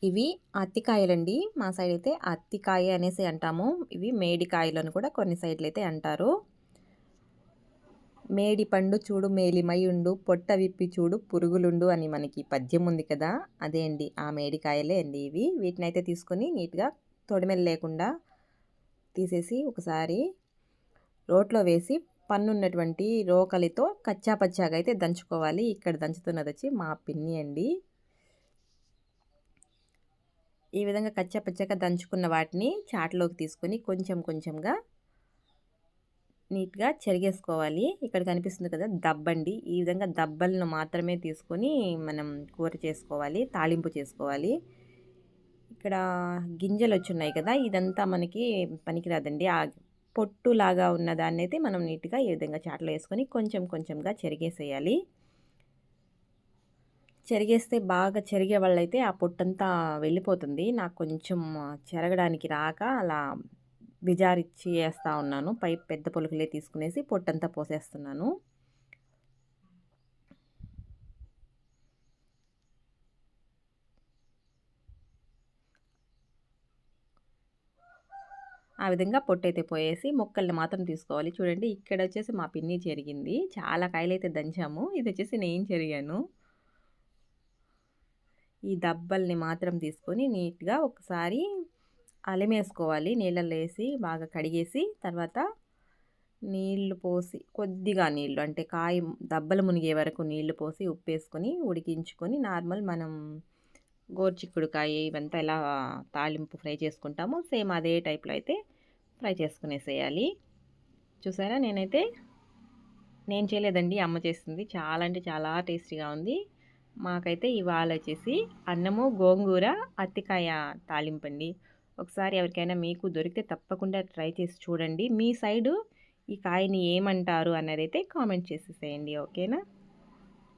ఇవి అత్తికాయలండి. మా సైడ్ అయితే అత్తికాయ అనేసి అంటాము. ఇవి మేడికాయలు అని కూడా కొన్ని సైడ్‌లు అయితే అంటారు. మేడి పండు చూడు మేలిమైయుండు, పొట్ట విప్పి చూడు పురుగులుండు అని మనకి పద్యం ఉంది కదా! అదే అండి. ఆ మేడికాయలే అండి ఇవి. వీటినైతే తీసుకొని నీట్‌గా తొడిమెలు లేకుండా తీసేసి ఒకసారి రోట్లో వేసి పన్నున్నటువంటి రోకలితో కచ్చా పచ్చాగా అయితే దంచుకోవాలి. ఇక్కడ దంచుతున్నదొచ్చి మా పిన్ని అండి. ఈ విధంగా కచ్చా పచ్చాగా దంచుకున్న వాటిని చాటులోకి తీసుకొని కొంచెం కొంచెంగా నీట్‌గా చెరిగేసుకోవాలి. ఇక్కడ కనిపిస్తుంది కదా! దబ్బండి. ఈ విధంగా దబ్బలను మాత్రమే తీసుకొని మనం కూర చేసుకోవాలి. తాళింపు చేసుకోవాలి. ఇక్కడ గింజలొచ్చున్నాయి కదా! ఇదంతా మనకి పనికిరాదండి. ఆ పొట్టులాగా ఉన్న దాన్నయితే మనం నీట్‌గా ఈ విధంగా చాటలో ఏసుకొని కొంచెం కొంచెంగా చెరిగేసేయాలి. చెరిగేస్తే బాగా చెరిగే వాళ్ళైతే ఆ పొట్టంతా వెళ్ళిపోతుంది. నాకు కొంచెం చెరగడానికి రాక అలా విజారిచ్చి ఏస్తా ఉన్నాను. పై పెద్ద పొలుకులే తీసుకునేసి పొట్టంతా పోసేస్తున్నాను. ఆ విధంగా పొట్టయితే పోయేసి ముక్కల్ని మాత్రం తీసుకోవాలి. చూడండి ఇక్కడొచ్చేసి మా పిన్ని చెరిగింది. చాలా కాయలైతే దంచాము. ఇదొచ్చేసి నేను చెరిగాను. ఈ దబ్బల్ని మాత్రం తీసుకొని నీట్‌గా ఒకసారి అలిమేసుకోవాలి. నీళ్ళల్లో ఏసి బాగా కడిగేసి తర్వాత నీళ్లు పోసి కొద్దిగా నీళ్లు అంటే కాయ దబ్బలు మునిగే వరకు నీళ్లు పోసి ఉప్పేసుకొని ఉడికించుకొని నార్మల్ మనం గోరుచిక్కుడుకాయ ఇవంతా ఎలా తాలింపు ఫ్రై చేసుకుంటామో సేమ్ అదే టైప్‌లో అయితే ఫ్రై చేసుకునేసేయాలి. చూసారా నేను చేయలేదండి. అమ్మ చేసింది. చాలా అంటే చాలా టేస్టీగా ఉంది. మాకైతే ఇవాళొచ్చేసి అన్నము, గోంగూర, అరటికాయ తాలింపండి. ఒకసారి ఎవరికైనా మీకు దొరికితే తప్పకుండా ట్రై చేసి చూడండి. మీ సైడు ఈ కాయని ఏమంటారు అన్నదైతే కామెంట్ చేసేసేయండి. ఓకేనా?